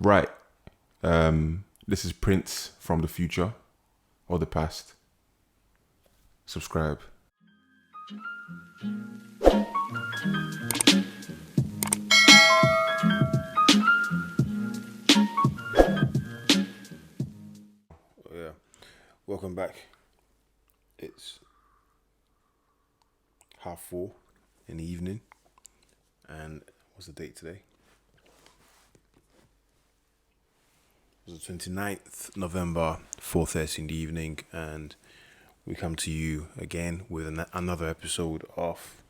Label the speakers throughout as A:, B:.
A: Right. This is Prince from the future or the past. Subscribe. Yeah. Welcome back. It's 4:30 in the evening. And what's the date today? It was the 29th November, 4:30 in the evening, and we come to you again with another episode of,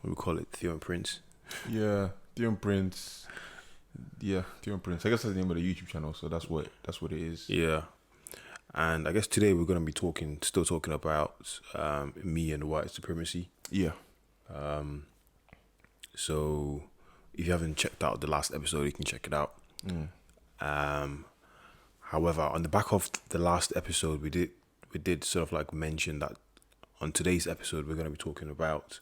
A: what do we call it, Theo and Prince?
B: Yeah, Theo and Prince. Yeah, Theo and Prince. I guess that's the name of the YouTube channel, so that's what it is.
A: Yeah. And I guess today we're going to be still talking about Me and White Supremacy.
B: Yeah.
A: So if you haven't checked out the last episode, you can check it out. However, on the back of the last episode, we did sort of like mention that on today's episode, we're going to be talking about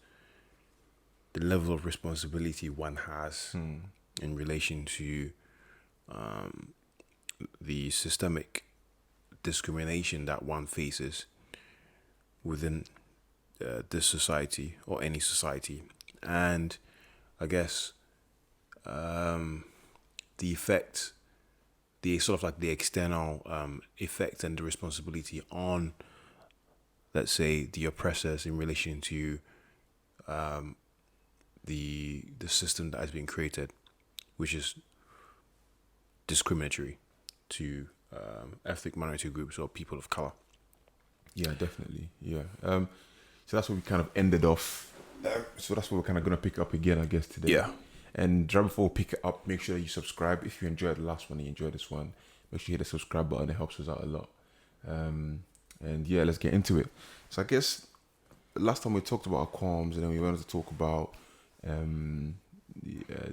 A: the level of responsibility one has in relation to the systemic discrimination that one faces within this society or any society, and I guess the effect, the sort of like the external effect and the responsibility on, let's say, the oppressors in relation to the system that has been created, which is discriminatory to ethnic minority groups or people of color.
B: Yeah, definitely. Yeah. So that's what we kind of ended off. So that's what we're kind of going to pick up again, I guess, today.
A: Yeah.
B: And right before we pick it up, make sure you subscribe. If you enjoyed the last one, you enjoyed this one, make sure you hit the subscribe button. It helps us out a lot. And yeah, let's get into it. So I guess last time we talked about our qualms, and then we wanted to talk about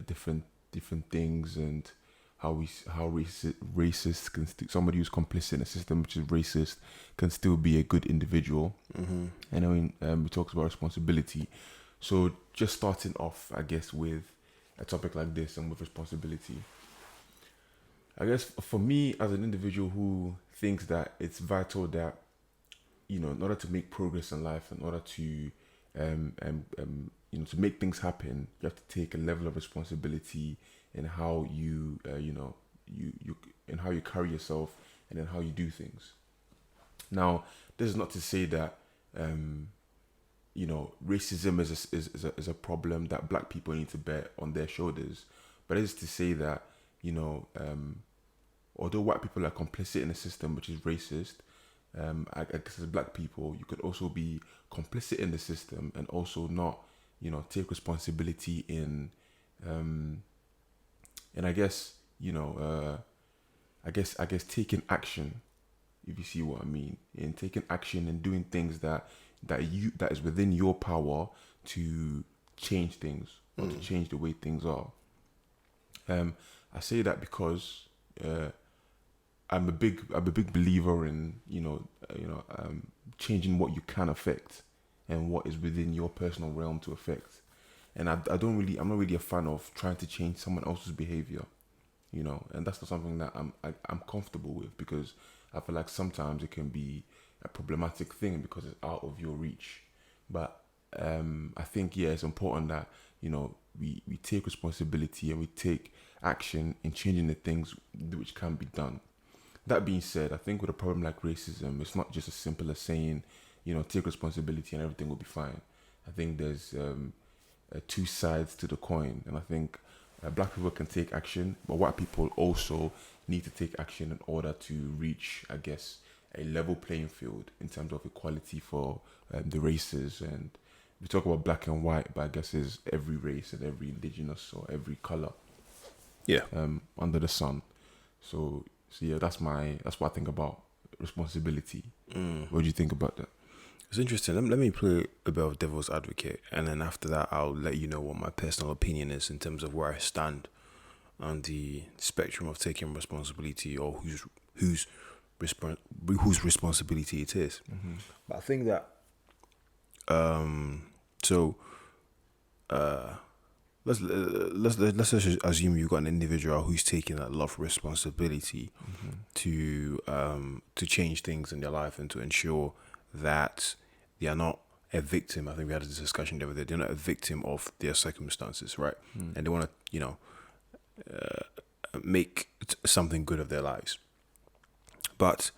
B: different things and how racist can somebody who's complicit in a system which is racist can still be a good individual. And then we talked about responsibility. So just starting off, I guess, with a topic like this and with responsibility, I guess for me as an individual who thinks that it's vital that, you know, in order to make progress in life, in order to you know, to make things happen, you have to take a level of responsibility in how you in how you carry yourself and in how you do things. Now, this is not to say that you know, racism is a problem that black people need to bear on their shoulders, but it is to say that, you know, although white people are complicit in a system which is racist, I guess as black people, you could also be complicit in the system and also not, you know, take responsibility in, and I guess, you know, I guess taking action, if you see what I mean, in taking action and doing things that is within your power to change things or to change the way things are. I say that because I'm a big believer in, changing what you can affect and what is within your personal realm to affect. And I'm not really a fan of trying to change someone else's behavior, you know, and that's not something that I'm comfortable with, because I feel like sometimes it can be a problematic thing because it's out of your reach. But I think, yeah, it's important that, you know, we take responsibility and we take action in changing the things which can be done. That being said, I think with a problem like racism, it's not just as simple as saying, you know, take responsibility and everything will be fine. I think there's two sides to the coin, and I think black people can take action, but white people also need to take action in order to reach, I guess, a level playing field in terms of equality for the races. And we talk about black and white, but I guess it's every race and every indigenous or every color, under the sun. So yeah, that's what I think about responsibility. What do you think about that?
A: It's interesting. Let me play a bit of devil's advocate, and then after that, I'll let you know what my personal opinion is in terms of where I stand on the spectrum of taking responsibility, or whose responsibility it is. But I think that let's just assume you've got an individual who's taking a lot of responsibility to change things in their life and to ensure that they are not a victim. I think we had this discussion the other day. They're not a victim of their circumstances, right? And they want to, make something good of their lives. But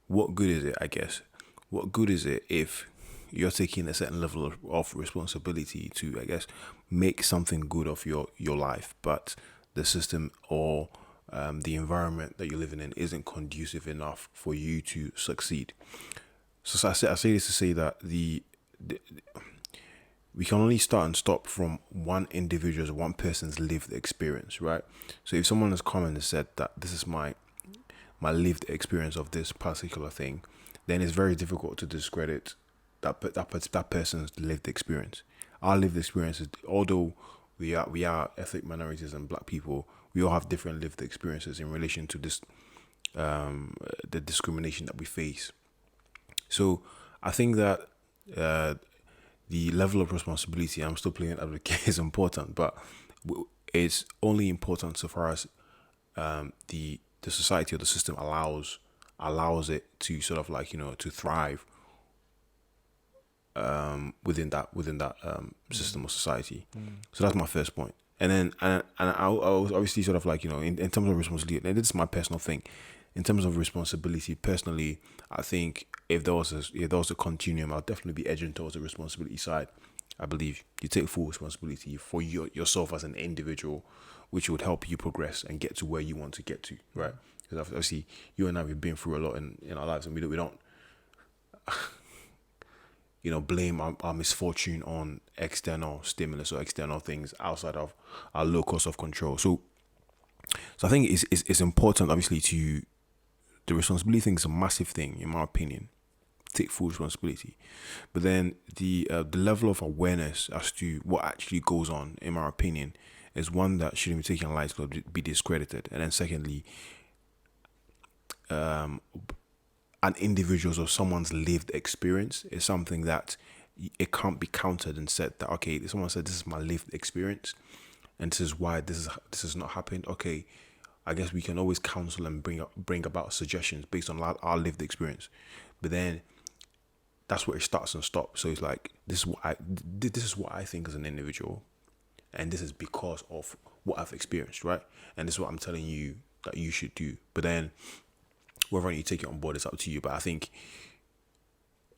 A: what good is it, I guess? What good is it if you're taking a certain level of responsibility to, I guess, make something good of your life, but the system or the environment that you're living in isn't conducive enough for you to succeed? So I say this to say that we can only start and stop from one individual's, one person's lived experience, right? So if someone has come and said that this is my lived experience of this particular thing, then it's very difficult to discredit that person's lived experience. Our lived experiences, although we are ethnic minorities and black people, we all have different lived experiences in relation to this the discrimination that we face. So I think that the level of responsibility, I'm still playing advocate, is important, but it's only important so far as the society or the system allows it to sort of like, to thrive within that system or society. So that's my first point. And then I was obviously sort of like, in terms of responsibility, and this is my personal thing. In terms of responsibility, personally, I think if there was a continuum, I'll definitely be edging towards the responsibility side. I believe you take full responsibility for yourself as an individual, which would help you progress and get to where you want to get to, right? Because obviously, you and I, we've been through a lot in our lives, and we don't blame our misfortune on external stimulus or external things outside of our locus of control. So I think it's important, obviously, the responsibility thing is a massive thing, in my opinion. Take full responsibility, but then the level of awareness as to what actually goes on, in my opinion, is one that shouldn't be taken lightly or be discredited. And then secondly, an individual's or someone's lived experience is something that it can't be countered and said that, okay, someone said this is my lived experience and this is why this has not happened. Okay, I guess we can always counsel and bring about suggestions based on our lived experience, but then that's where it starts and stops. So it's like, this is what I think as an individual, and this is because of what I've experienced, right? And this is what I'm telling you that you should do. But then whether you take it on board is up to you. But I think,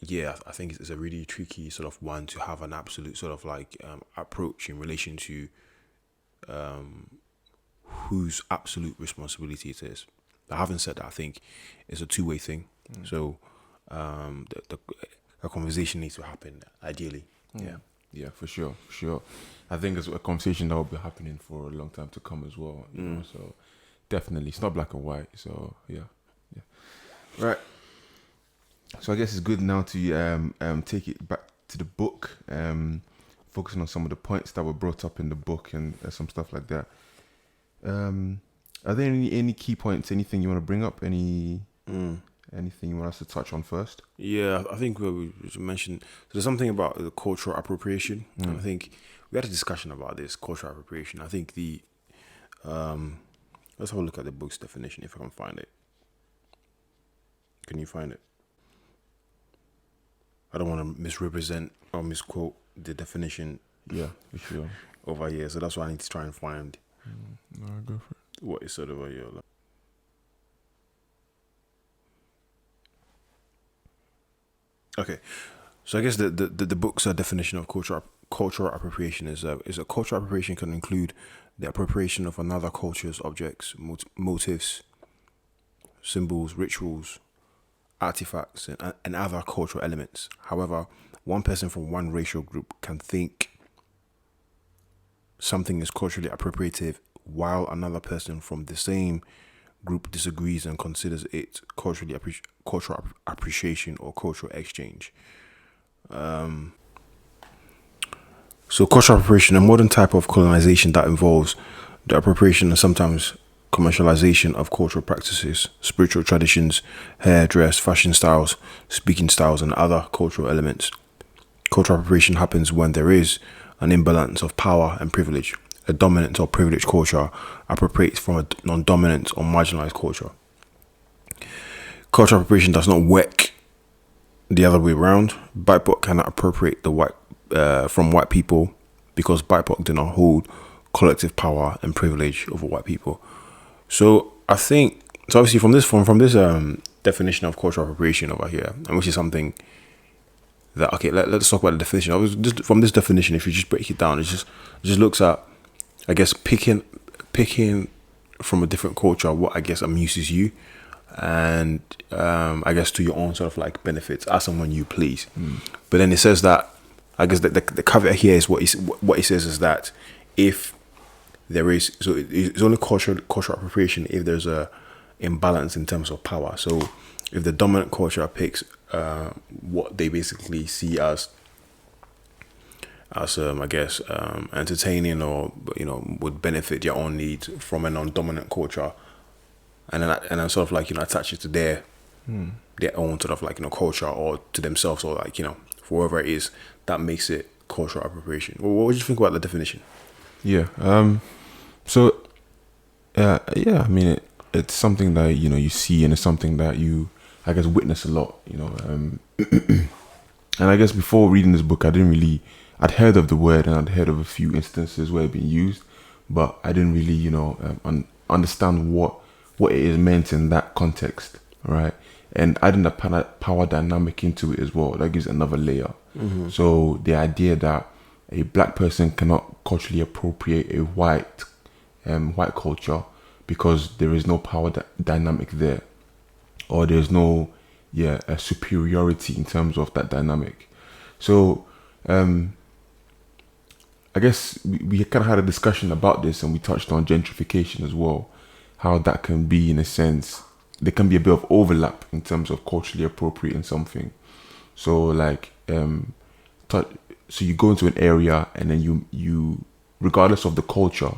A: I think it's a really tricky sort of one to have an absolute sort of like approach in relation to whose absolute responsibility it is. But having said that, I think it's a two-way thing. So a conversation needs to happen, ideally.
B: Yeah, for sure. I think it's a conversation that will be happening for a long time to come as well. You know, so definitely, it's not black and white. So yeah. Right. So I guess it's good now to take it back to the book, focusing on some of the points that were brought up in the book and some stuff like that. Are there any key points? Anything you want to bring up? Anything you want us to touch on first?
A: Yeah, I think we mentioned, so there's something about the cultural appropriation. And I think we had a discussion about this cultural appropriation. I think let's have a look at the book's definition if I can find it. Can you find it? I don't want to misrepresent or misquote the definition.
B: Yeah, for sure.
A: Over here, so that's why I need to try and find
B: No, go for it.
A: what is sort of over here. Okay, so I guess the book's definition of cultural appropriation is a cultural appropriation can include the appropriation of another culture's objects, motifs, symbols, rituals, artifacts, and other cultural elements. However, one person from one racial group can think something is culturally appropriative while another person from the same group disagrees and considers it cultural appreciation or cultural exchange. So cultural appropriation, a modern type of colonization that involves the appropriation and sometimes commercialization of cultural practices, spiritual traditions, hair, dress, fashion styles, speaking styles, and other cultural elements. Cultural appropriation happens when there is an imbalance of power and privilege, a dominant or privileged culture appropriates from a non-dominant or marginalized culture. Cultural appropriation does not work the other way around. BIPOC cannot appropriate the white from white people because BIPOC do not hold collective power and privilege over white people. So I think so. Obviously, from this definition of cultural appropriation over here, and which is something that let's talk about the definition. I was just from this definition. If you just break it down, it just looks at, I guess, picking from a different culture what I guess amuses you, and I guess to your own sort of like benefits as and when you please. But then it says that, I guess the caveat here is what it says is that if there is, so it's only cultural appropriation if there's a imbalance in terms of power. So if the dominant culture picks what they basically see as I guess entertaining, or would benefit your own needs from a non-dominant culture, and then sort of like attach it to their own sort of like culture, or to themselves, or like for whoever it is, that makes it cultural appropriation. Well, what would you think about the definition?
B: Yeah. So yeah, I mean it's something that you see, and it's something that you, I guess, witness a lot. And I guess before reading this book, I'd heard of the word, and I'd heard of a few instances where it's been used, but I didn't really understand what it is meant in that context, right? And adding the power dynamic into it as well, that gives another layer. So the idea that a black person cannot culturally appropriate a white culture because there is no power dynamic there, or there's no a superiority in terms of that dynamic. So I guess we kind of had a discussion about this, and we touched on gentrification as well, how that can be, in a sense, there can be a bit of overlap in terms of culturally appropriating something. So like so you go into an area, and then you regardless of the culture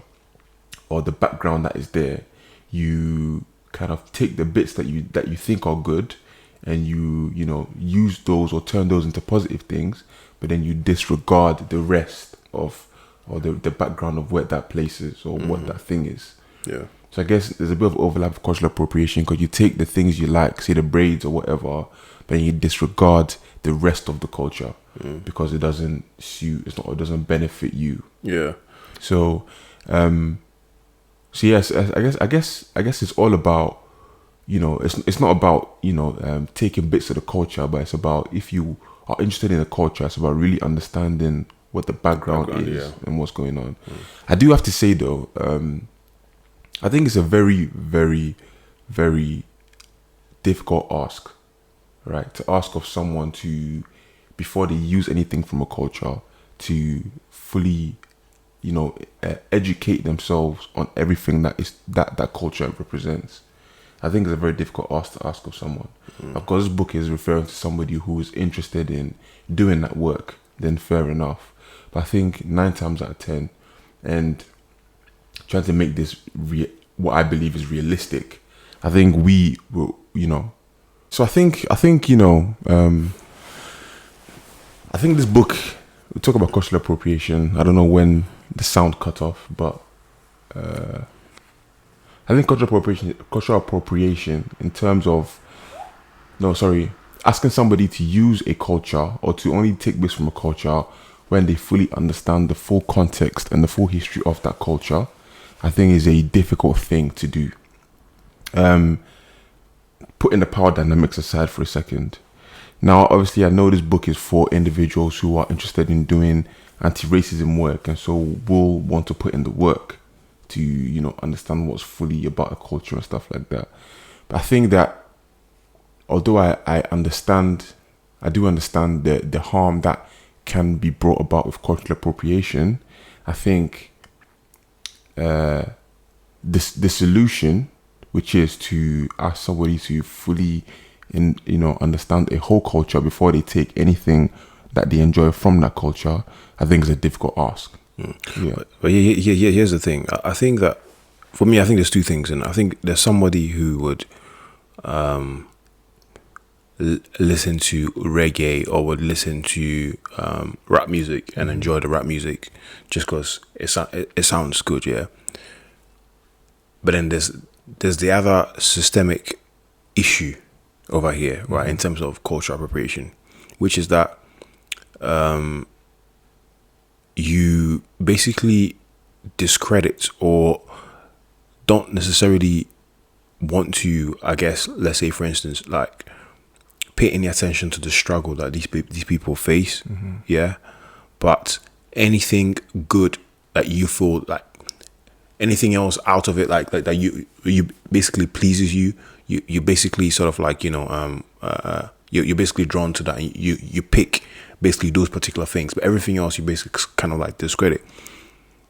B: or the background that is there, you kind of take the bits that you think are good, and you use those or turn those into positive things, but then you disregard the rest of, or the background of where that place is, or what that thing is.
A: Yeah.
B: So I guess there's a bit of overlap of cultural appropriation, because you take the things you like, say the braids or whatever, but then you disregard the rest of the culture because it doesn't suit, it doesn't benefit you.
A: Yeah.
B: So yes, I guess it's all about, it's not about taking bits of the culture, but it's about, if you are interested in the culture, it's about really understanding what the background is and what's going on. I do have to say though, I think it's a very, very, very difficult ask, right? To ask of someone to, before they use anything from a culture, to fully, educate themselves on everything that culture represents. I think it's a very difficult ask to ask of someone. Of course, this book is referring to somebody who is interested in doing that work, then fair enough. But I think 9 times out of 10, and trying to make this what I believe is realistic, I think we will, So I think this book, we talk about cultural appropriation. I don't know when the sound cut off, but I think cultural appropriation in terms of, asking somebody to use a culture, or to only take bits from a culture when they fully understand the full context and the full history of that culture, I think is a difficult thing to do. Putting the power dynamics aside for a second. Now, obviously, I know this book is for individuals who are interested in doing anti-racism work, and so will want to put in the work to, understand what's fully about a culture and stuff like that. But I think that, although I do understand the harm that can be brought about with cultural appropriation, I think the solution, which is to ask somebody to fully understand a whole culture before they take anything that they enjoy from that culture, I think is a difficult ask. Yeah.
A: But here's the thing. I think that, for me, I think there's two things, and I think there's somebody who would listen to reggae or would listen to rap music and enjoy the rap music just because it sounds good, yeah. But then there's the other systemic issue over here, right, in terms of cultural appropriation, which is that you basically discredit or don't necessarily want to, I guess, let's say for instance, like pay any attention to the struggle that these people face, yeah. But anything good that you feel like, anything else out of it, like that you basically pleases you, you basically sort of like, you know, you're basically drawn to that. And you pick basically those particular things, but everything else you basically kind of like discredit.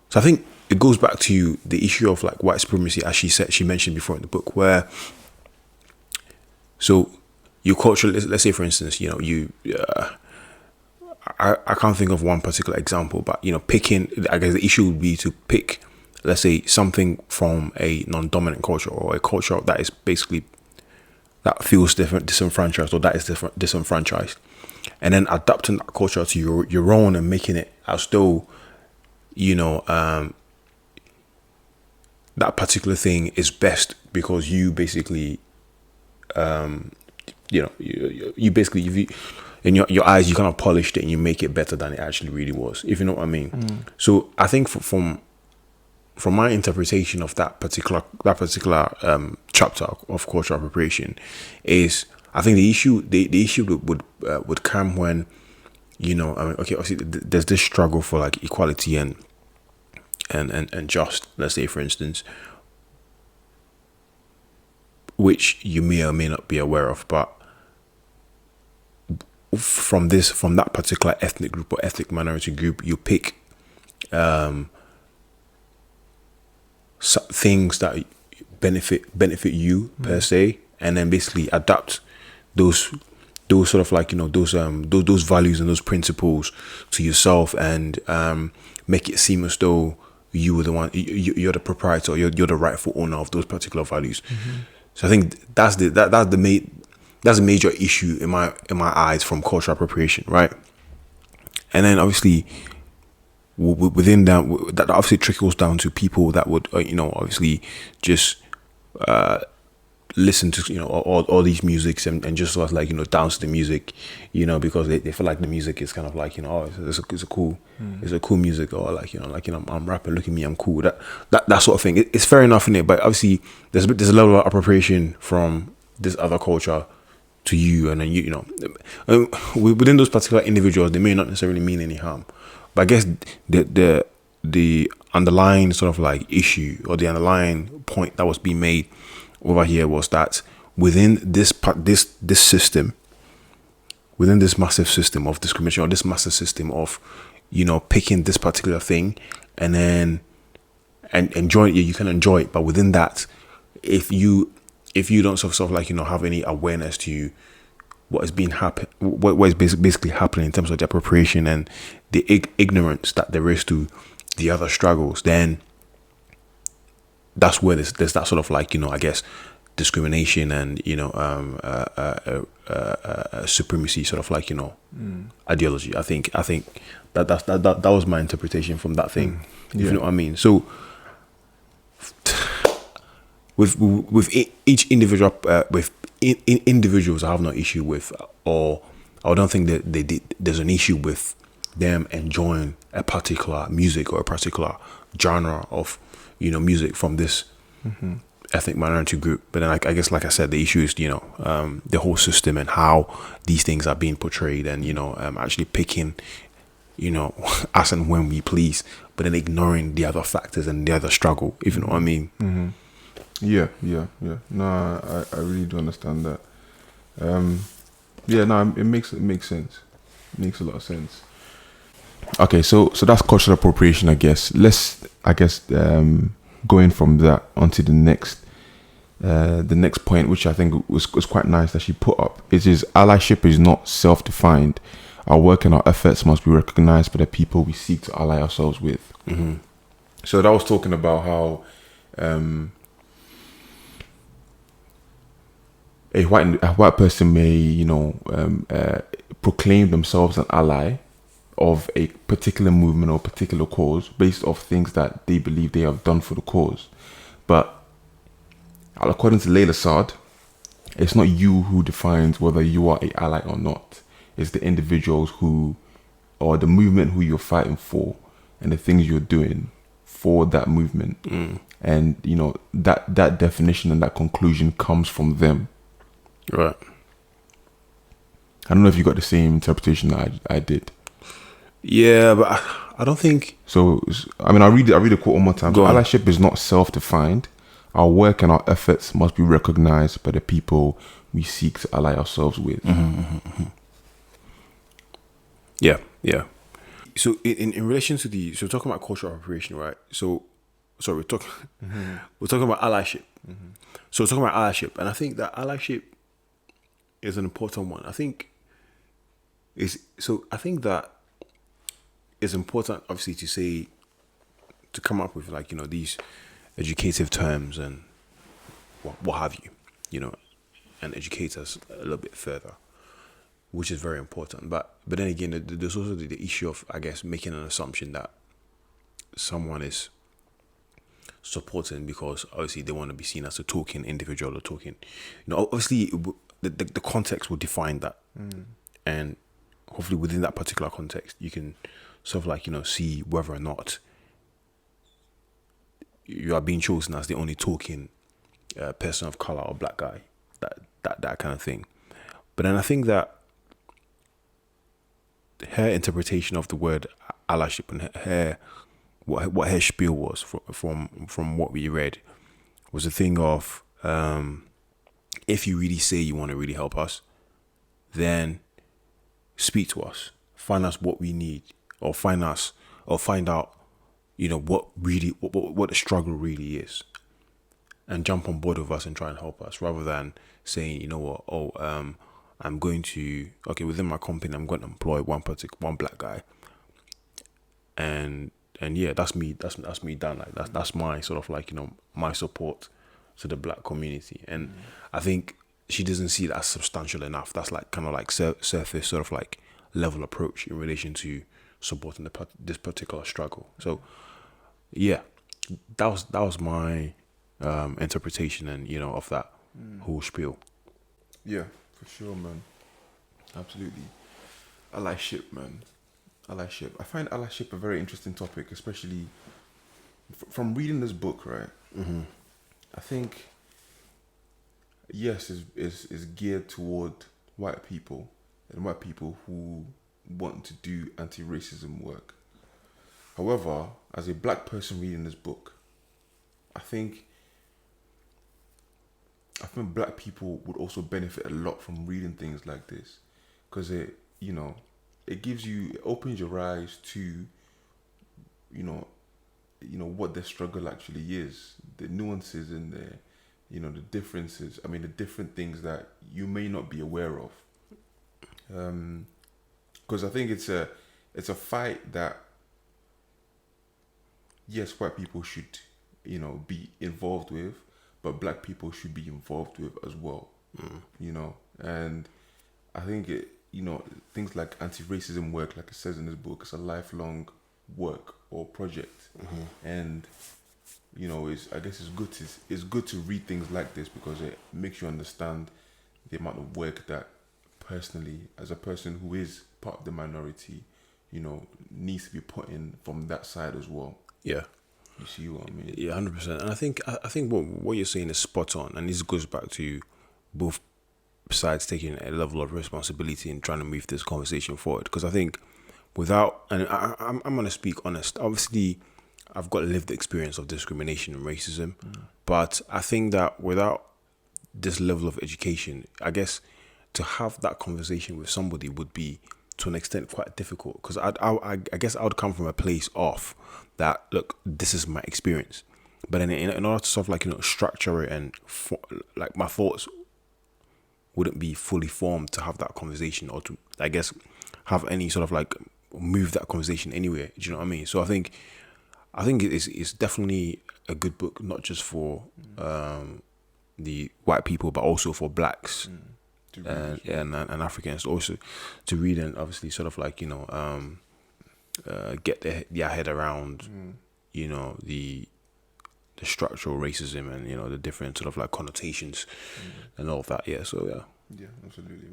A: So I think it goes back to the issue of like white supremacy, as she mentioned before in the book, where so your culture, let's say for instance, you know, I can't think of one particular example, but you know, picking, I guess the issue would be to pick, let's say, something from a non-dominant culture or a culture that is basically, that feels disenfranchised, or that is disenfranchised, and then adapting that culture to your own and making it as though, you know, that particular thing is best because you basically, you know, you basically, in your eyes, you kind of polished it and you make it better than it actually really was, if you know what I mean. So I think from my interpretation of that particular chapter of cultural appropriation is, I think the issue would come when, you know, I mean, okay, obviously there's this struggle for like equality and just, let's say for instance, which you may or may not be aware of, but from that particular ethnic group or ethnic minority group, you pick things that benefit you per se, and then basically adapt those sort of like, you know, those values and those principles to yourself, and make it seem as though you were the one, you're the proprietor, you're the rightful owner of those particular values. So I think that's the major issue in my eyes from cultural appropriation, right? And then obviously within that obviously trickles down to people that would, you know, obviously just listen to, you know, all these musics and just sort of like, you know, dance to the music, you know, because they feel like the music is kind of like, you know, oh, it's a cool music, or like, you know, I'm rapping, look at me, I'm cool, that sort of thing. It's fair enough in it, but obviously there's a level of appropriation from this other culture to you, and then you know, within those particular individuals, they may not necessarily mean any harm, but I guess the underlying sort of like issue, or the underlying point that was being made over here was that within this system, within this massive system of discrimination, or this massive system of, you know, picking this particular thing and then enjoy it, you can enjoy it, but within that, if you don't sort of like, you know, have any awareness to what is what is basically happening in terms of the appropriation and the ignorance that there is to the other struggles, then that's where there's that sort of like, you know, I guess discrimination and, you know, supremacy sort of like, you know, ideology. I think that was my interpretation from that thing. If you know what I mean. So with each individual, with individuals, I have no issue with, or I don't think that there's an issue with them enjoying a particular music or a particular genre of, you know, music from this ethnic minority group. But then I guess, like I said, the issue is, you know, the whole system and how these things are being portrayed, and, you know, actually picking, you know, as and when we please, but then ignoring the other factors and the other struggle, if you know what I mean.
B: Yeah. No, I really do understand that. It makes sense. It makes a lot of sense. Okay, so that's cultural appropriation, I guess. Let's, going from that onto the next point, which I think was quite nice that she put up. It is, allyship is not self-defined. Our work and our efforts must be recognized by the people we seek to ally ourselves with. So that was talking about how a white person may, proclaim themselves an ally of a particular movement or particular cause based off things that they believe they have done for the cause. But according to Layla Saad, it's not you who defines whether you are a ally or not. It's the individuals who, or the movement who you're fighting for, and the things you're doing for that movement. And that definition and that conclusion comes from them.
A: Right.
B: I don't know if you got the same interpretation that I did.
A: Yeah, but I don't think.
B: So, I mean, I read the quote one more time.
A: Go on.
B: Allyship is not self-defined. Our work and our efforts must be recognized by the people we seek to ally ourselves with.
A: Yeah, yeah. So in relation to so we're talking about cultural appropriation, right? So, sorry, we're talking about allyship. So we're talking about allyship, and I think that allyship is an important one. I think that it's important, obviously, to come up with these educative terms and what have you, and educate us a little bit further, which is very important. But then again, there's also the issue of, I guess, making an assumption that someone is supporting because obviously they want to be seen as a talking individual or talking. Obviously the context will define that, and hopefully within that particular context, you can sort of see whether or not you are being chosen as the only talking person of color or black guy, that kind of thing. But then I think that her interpretation of the word allyship and her what her spiel was from what we read was a thing of, if you really say you want to really help us, then speak to us, find us what we need, or find out what the struggle really is, and jump on board with us and try and help us, rather than saying, I'm going to, within my company, I'm going to employ one black guy, and yeah, that's me done. Like that's my sort of my support to the black community. And I think she doesn't see that as substantial enough. That's kind of surface sort of level approach in relation to supporting this particular struggle. So yeah, that was my interpretation and of that whole spiel.
B: Yeah, for sure, man. Absolutely. Allyship, man. Allyship. I find allyship a very interesting topic, especially from reading this book, right? I think, yes, is geared toward white people and white people who want to do anti-racism work. However, as a black person reading this book, I think black people would also benefit a lot from reading things like this, because it opens your eyes to, what their struggle actually is, the nuances and the differences. I mean, the different things that you may not be aware of. Because I think it's a fight that, yes, white people should, be involved with, but black people should be involved with as well. And I think things like anti-racism work, like it says in this book, it's a lifelong work or project. And it's good to read things like this, because it makes you understand the amount of work that personally, as a person who is part of the minority, needs to be put in from that side as well.
A: Yeah.
B: You see what I mean?
A: Yeah, 100%. And I think what you're saying is spot on, and this goes back to both sides taking a level of responsibility in trying to move this conversation forward. Because I think I'm going to speak honest. Obviously, I've got lived experience of discrimination and racism, but I think that without this level of education, I guess to have that conversation with somebody would be, to an extent, quite difficult, because I guess I would come from a place of that, look, this is my experience, but then in order to sort of structure it and my thoughts wouldn't be fully formed to have that conversation, or to, I guess, have any sort of move that conversation anywhere. Do you know what I mean? So I think it's definitely a good book, not just for the white people, but also for blacks
B: To read as well.
A: and Africans also to read and obviously sort of like get their head around the structural racism and the different sort of like connotations and all of that. Yeah, so yeah.
B: Yeah, absolutely,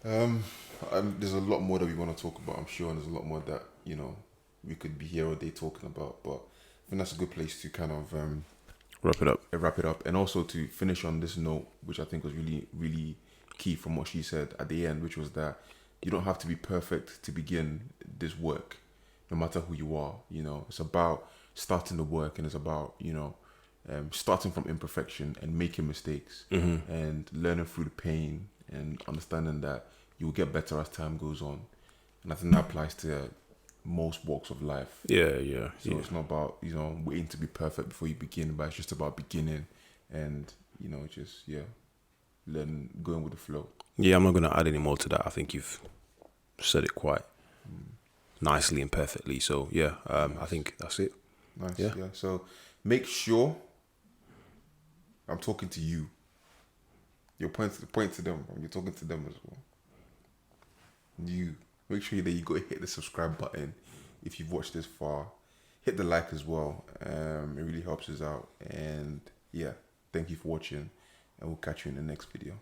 B: man. There's a lot more that we want to talk about, I'm sure, and there's a lot more that we could be here all day talking about. But I think that's a good place to kind of wrap it up, and also to finish on this note, which I think was really, really key from what she said at the end, which was that you don't have to be perfect to begin this work, no matter who you are. It's about starting the work, and it's about starting from imperfection and making mistakes and learning through the pain and understanding that you'll get better as time goes on. And I think that applies to most walks of life.
A: Yeah.
B: So it's not about waiting to be perfect before you begin, but it's just about beginning and learn, going with the flow.
A: Yeah, I'm not gonna add any more to that. I think you've said it quite nicely and perfectly. So yeah, I think that's it.
B: Nice.
A: Yeah.
B: Yeah. So make sure I'm talking to you. Your point to them. You're talking to them as well. You make sure that you go hit the subscribe button if you've watched this far. Hit the like as well. It really helps us out. And yeah, thank you for watching, and we'll catch you in the next video.